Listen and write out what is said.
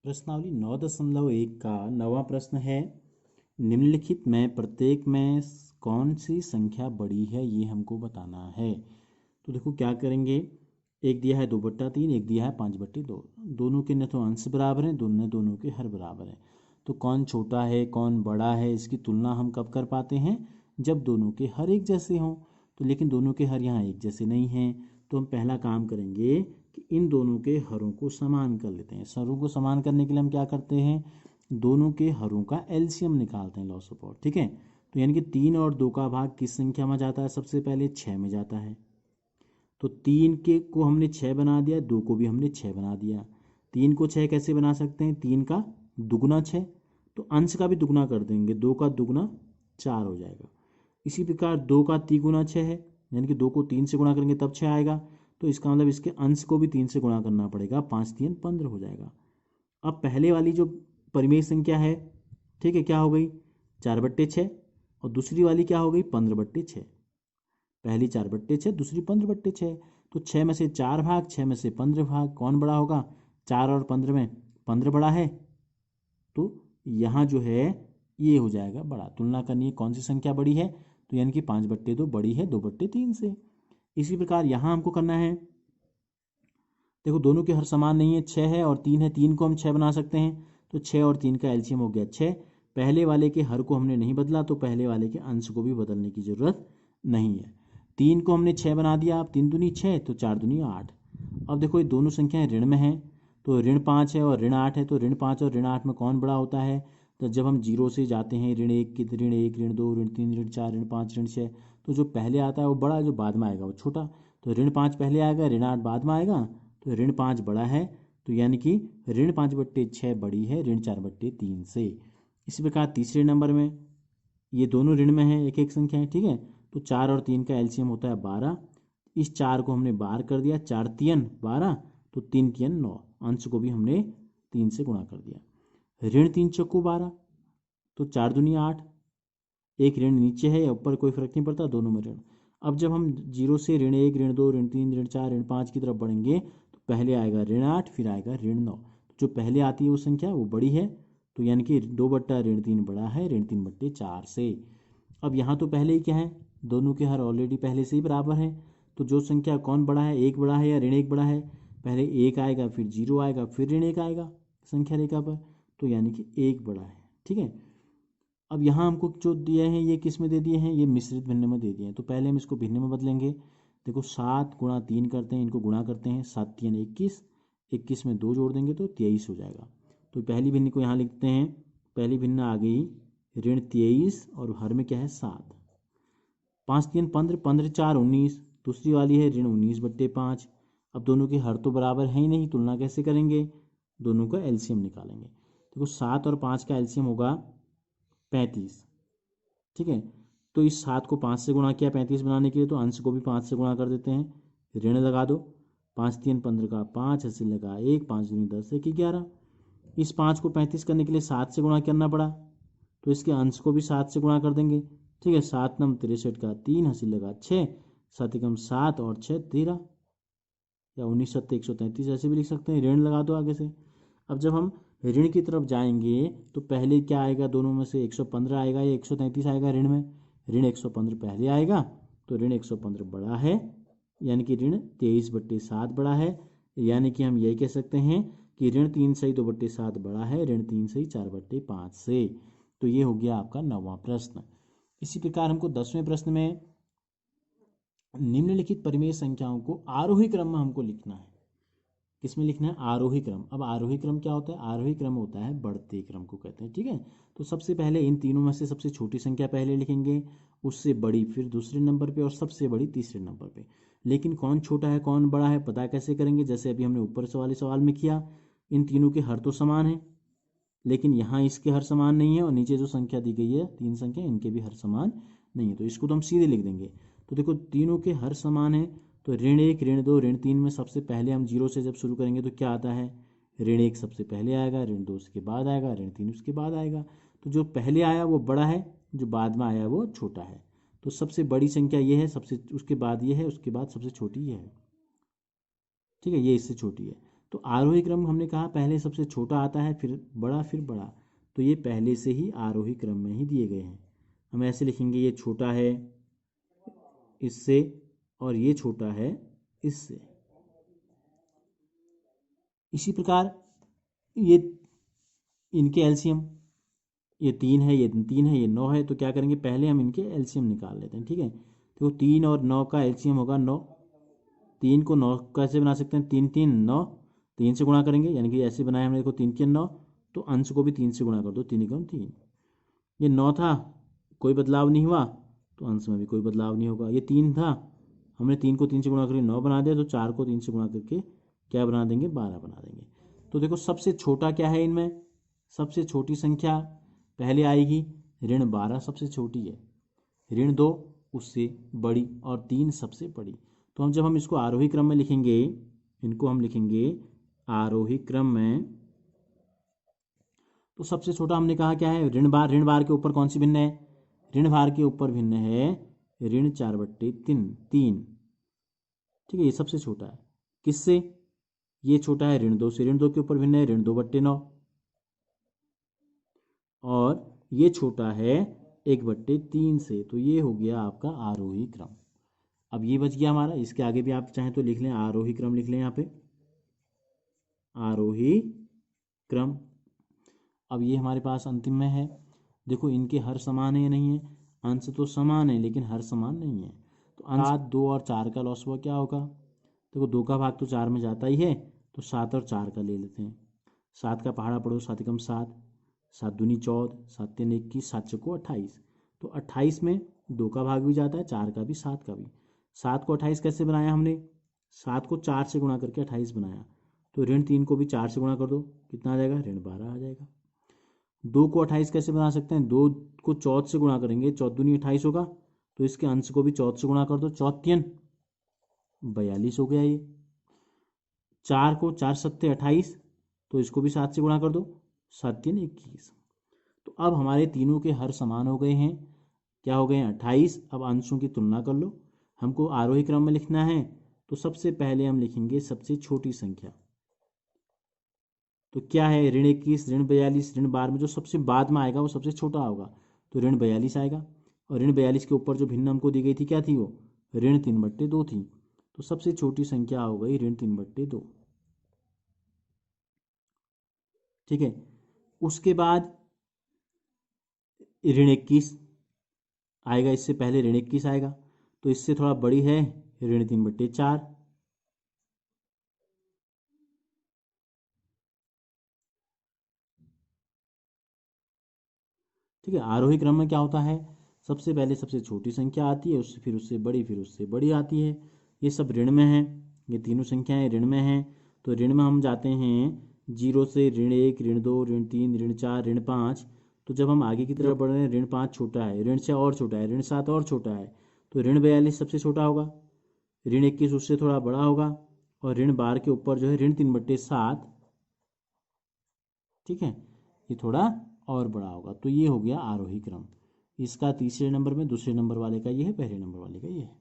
प्रश्नावली 9.1 का 9वां प्रश्न है, निम्नलिखित में प्रत्येक में कौन सी संख्या बड़ी है, ये हमको बताना है। तो देखो क्या करेंगे, एक दिया है 2/3, एक दिया है 5/2। दोनों के न तो अंश बराबर हैं, दोनों के हर बराबर हैं। तो कौन छोटा है कौन बड़ा है, इसकी तुलना हम कब कर पाते हैं, जब दोनों के हर एक जैसे हों। तो लेकिन दोनों के हर यहाँ एक जैसे नहीं हैं, तो हम पहला काम करेंगे कि इन दोनों के हरों को समान कर लेते हैं। हरों को समान करने के लिए हम क्या करते हैं, दोनों के हरों का एलसीएम निकालते हैं, लॉ ऑफ पावर। ठीक है, तो यानी कि 3 और 2 का भाग किस संख्या में जाता है, सबसे पहले 6 में जाता है। तो 3 के को हमने 6 बना दिया, 2 को भी हमने 6 बना दिया। 3 को 6 कैसे बना सकते हैं, 3 का दुगुना 6, तो अंश का भी दुगुना कर देंगे, 2 का दुगुना 4 हो जाएगा। इसी प्रकार 2 का तिगुना 6 है, यानी कि 2 को 3 से गुणा करेंगे तब 6 आएगा। तो इसका मतलब इसके अंश को भी 3 से गुणा करना पड़ेगा, 5 3 15 हो जाएगा। अब पहले वाली जो परिमेय संख्या है, ठीक है, क्या हो गई 4/6, और दूसरी वाली क्या हो गई 15/6। पहली 4/6, दूसरी 15/6। तो 6 में से 4 भाग, 6 में से 15 भाग, कौन बड़ा होगा, 4 और 15 में 15 बड़ा है। तो यहाँ जो है ये हो जाएगा बड़ा। तुलना करनी है कौन सी संख्या बड़ी है, तो यानी कि 5/2 बड़ी है 2/3 से। इसी प्रकार यहाँ हमको करना है, देखो दोनों के हर समान नहीं है, 6 है और 3 है, 3 को हम 6 बना सकते हैं। तो 6 और 3 का एलसीएम हो गया 6। पहले वाले के हर को हमने नहीं बदला, तो पहले वाले के अंश को भी बदलने की ज़रूरत नहीं है। 3 को हमने 6 बना दिया, अब 3 दूनी 6, तो 4 दूनी 8। अब देखो ये दोनों संख्याएं ऋण में हैं, तो ऋण 5 है और ऋण 8 है, तो ऋण 5 और ऋण 8 में कौन बड़ा होता है। तो जब हम जीरो से जाते हैं, ऋण 1 की ऋण 1, ऋण 2, ऋण 3, ऋण 4, ऋण 5, ऋण 6, तो जो पहले आता है वो बड़ा, जो बाद में आएगा वो छोटा। तो ऋण 5 पहले आएगा, ऋण 8 बाद में आएगा, तो ऋण 5 बड़ा है। तो यानी कि ऋण 5/6 बड़ी है ऋण 4/3 से। इसी प्रकार तीसरे नंबर में ये दोनों ऋण में है, एक एक संख्या है, ठीक है। तो 4 और 3 का एलसीएम होता है 12। इस 4 को हमने बार कर दिया, 4 3 12, तो 3 3 9, अंश को भी हमने 3 से गुणा कर दिया। ऋण 3 चौको 12, तो 4 दूनी 8, एक ऋण नीचे है या ऊपर कोई फर्क नहीं पड़ता, दोनों में ऋण। अब जब हम जीरो से ऋण 1, ऋण 2, ऋण 3, ऋण 4, ऋण 5 की तरफ बढ़ेंगे, तो पहले आएगा ऋण 8, फिर आएगा ऋण 9। जो पहले आती है वो संख्या वो बड़ी है, तो यानी कि 2/ऋण 3 बड़ा है ऋण 3/4 से। अब यहाँ तो पहले ही क्या है, दोनों के हर ऑलरेडी पहले से ही बराबर है। तो जो संख्या कौन बड़ा है, एक बड़ा है या ऋण 1 बड़ा है, पहले 1 आएगा, फिर 0 आएगा, फिर ऋण 1 आएगा संख्या रेखा पर, तो यानी कि 1 बड़ा है। ठीक है, अब यहाँ हमको जो दिए हैं ये किस में दे दिए हैं, ये मिश्रित भिन्न में दे दिए हैं। तो पहले हम इसको भिन्न में बदलेंगे। देखो 7 गुणा 3 करते हैं, इनको गुणा करते हैं, 7 3 21, 21 में 2 जोड़ देंगे तो 23 हो जाएगा। तो पहली भिन्न को यहाँ लिखते हैं, पहली भिन्न आ गई ऋण 23 और हर में क्या है 7। 5 3 15, 15 4 19, दूसरी वाली है ऋण 19/5। अब दोनों के हर तो बराबर है ही नहीं, तुलना कैसे करेंगे, दोनों का एलसीएम निकालेंगे। देखो 7 और 5 का एलसीएम होगा 35। ठीक है, तो इस 7 को 5 से गुणा किया 35 बनाने के लिए, तो अंश को भी 5 से गुणा कर देते हैं, ऋण लगा दो, 5 3 15 का 5, अस्सी लगा 1, 5 दूनी 10, 1 11। इस 5 को 35 करने के लिए 7 से गुणा करना पड़ा, तो इसके अंश को भी 7 से गुणा कर देंगे। ठीक है, 7 नम 63 का 3, हंसी लगा 6, 7 एकम 7 और 6 13, या 19 7 133 ऐसे भी लिख सकते हैं, ऋण लगा दो आगे से। अब जब हम ऋण की तरफ जाएंगे, तो पहले क्या आएगा, दोनों में से 115 आएगा या 133 आएगा ऋण में, ऋण 115 पहले आएगा, तो ऋण 115 बड़ा है, यानी कि ऋण 23/7 बड़ा है। यानी कि हम यही कह सकते हैं कि ऋण 3 सही 2/7 बड़ा है ऋण 3 सही 4/5 से। तो ये हो गया आपका 9वां प्रश्न। इसी प्रकार हमको 10वें प्रश्न में निम्नलिखित परिमेय संख्याओं को आरोही क्रम में हमको लिखना है। किसमें लिखना है, आरोही क्रम। अब आरोही क्रम क्या होता है, आरोही क्रम होता है बढ़ते क्रम को कहते हैं। ठीक है, तो सबसे पहले इन तीनों में से सबसे छोटी संख्या पहले लिखेंगे, उससे बड़ी फिर दूसरे नंबर पे और सबसे बड़ी तीसरे नंबर पे। लेकिन कौन छोटा है कौन बड़ा है पता कैसे करेंगे, जैसे अभी हमने ऊपर वाले सवाल में किया, इन तीनों के हर तो समान है, लेकिन यहाँ इसके हर समान नहीं है, और नीचे जो संख्या दी गई है 3 संख्या, इनके भी हर समान नहीं है, तो इसको तो हम सीधे लिख देंगे। तो देखो तीनों के हर समान है, तो ऋण 1 ऋण 2 ऋण 3 में सबसे पहले हम जीरो से जब शुरू करेंगे तो क्या आता है, ऋण 1 सबसे पहले आएगा, ऋण 2 उसके बाद आएगा, ऋण 3 उसके बाद आएगा। तो जो पहले आया वो बड़ा है, जो बाद में आया वो छोटा है। तो सबसे बड़ी संख्या ये है, सबसे उसके बाद ये है, उसके बाद सबसे छोटी ये है। ठीक है, ये इससे छोटी है। तो आरोही क्रम हमने कहा पहले सबसे छोटा आता है, फिर बड़ा, फिर बड़ा, तो ये पहले से ही आरोही क्रम में ही दिए गए हैं। हम ऐसे लिखेंगे, ये छोटा है इससे और ये छोटा है इससे। इसी प्रकार ये इनके एलसीएम, ये 3 है, ये 3 है, ये 9 है, तो क्या करेंगे, पहले हम इनके एलसीएम निकाल लेते हैं। ठीक है, तो 3 और 9 का एलसीएम होगा 9। 3 को 9 कैसे बना सकते हैं, 3 3 9, 3 से गुणा करेंगे, यानी कि ऐसे बनाया हमने, देखो 3 के 9, तो अंश को भी 3 से गुणा कर दो, 3 एकम 3। ये 9 था, कोई बदलाव नहीं हुआ, तो अंश में भी कोई बदलाव नहीं होगा। ये 3 था, हमने 3 को 3 से गुणा करके 9 बना दिया, तो 4 को 3 से गुणा करके क्या बना देंगे, 12 बना देंगे। तो देखो सबसे छोटा क्या है इनमें, सबसे छोटी संख्या पहले आएगी, ऋण 12 सबसे छोटी है, ऋण 2 उससे बड़ी और 3 सबसे बड़ी। तो हम जब हम इसको आरोही क्रम में लिखेंगे, इनको हम लिखेंगे आरोही क्रम में, तो सबसे छोटा हमने कहा क्या है, ऋण बार। ऋण बार के ऊपर कौन सी भिन्न है, ऋण भार के ऊपर भिन्न है ऋण 4/3। ठीक है, ये सबसे छोटा है, किससे, ये छोटा है ऋण 2 से, ऋण 2 के ऊपर भिन्न है ऋण 2/9, और ये छोटा है 1/3 से। तो ये हो गया आपका आरोही क्रम। अब ये बच गया हमारा, इसके आगे भी आप चाहें तो लिख लें, आरोही क्रम लिख लें यहाँ पे, आरोही क्रम। अब ये हमारे पास अंतिम में है, देखो इनके हर समान है या नहीं है, अंश तो समान है लेकिन हर समान नहीं है। तो अंश 7, 2 और 4 का लॉस हुआ, क्या होगा, देखो 2 का भाग तो 4 में जाता ही है, तो 7 और 4 का ले लेते हैं। 7 का पहाड़ा पढ़ो, 7 एकम 7, 7 दूनी 14, 7 तीन 21, 7 चौको 28। तो 28 में 2 का भाग भी जाता है, 4 का भी, 7 का भी। 7 को 28 कैसे बनाया हमने, 7 को 4 से गुणा करके 28 बनाया, तो ऋण 3 को भी 4 से गुणा कर दो, कितना आ जाएगा, ऋण 12 आ जाएगा। 2 को 28 कैसे बना सकते हैं, 2 को 14 से गुणा करेंगे, 14 दूनी 28 होगा, तो इसके अंश को भी 14 से गुणा कर दो, 14 42 हो गया ये। 4 को 4 सत्ते 28, तो इसको भी 7 से गुणा कर दो, 7 3 21। तो अब हमारे तीनों के हर समान हो गए हैं, क्या हो गए हैं, 28। अब अंशों की तुलना कर लो, हमको आरोही क्रम में लिखना है, तो सबसे पहले हम लिखेंगे सबसे छोटी संख्या, तो क्या है, ऋण 21, ऋण 42, ऋण 12 में जो सबसे बाद में आएगा वो सबसे छोटा होगा, तो ऋण 42 आएगा। और ऋण 42 के ऊपर जो भिन्न हमको दी गई थी, क्या थी वो, ऋण 3/2 थी, तो सबसे छोटी संख्या हो गई ऋण 3/2। ठीक है, उसके बाद ऋण 21 आएगा, इससे पहले ऋण 21 आएगा, तो इससे थोड़ा बड़ी है ऋण 3/4। ठीक है, आरोही क्रम में क्या होता है, सबसे पहले सबसे छोटी संख्या आती है, उससे फिर उससे बड़ी, फिर उससे बड़ी आती है। ये सब ऋण में है, ये तीनों संख्याएं ऋण में हैं, तो ऋण में हम जाते हैं 0 से ऋण 1, ऋण 2, ऋण 3, ऋण 4, ऋण 5। तो जब हम आगे की तरफ बढ़ रहे हैं, ऋण 5 छोटा है, ऋण 6 और छोटा है, ऋण 7 और छोटा है, तो ऋण 42 सबसे छोटा होगा, ऋण 21 उससे थोड़ा बड़ा होगा, और ऋण 12 के ऊपर जो है ऋण 3/7, ठीक है, ये थोड़ा और बड़ा होगा। तो ये हो गया आरोही क्रम, इसका तीसरे नंबर में, दूसरे नंबर वाले का ये है, पहले नंबर वाले का ये है।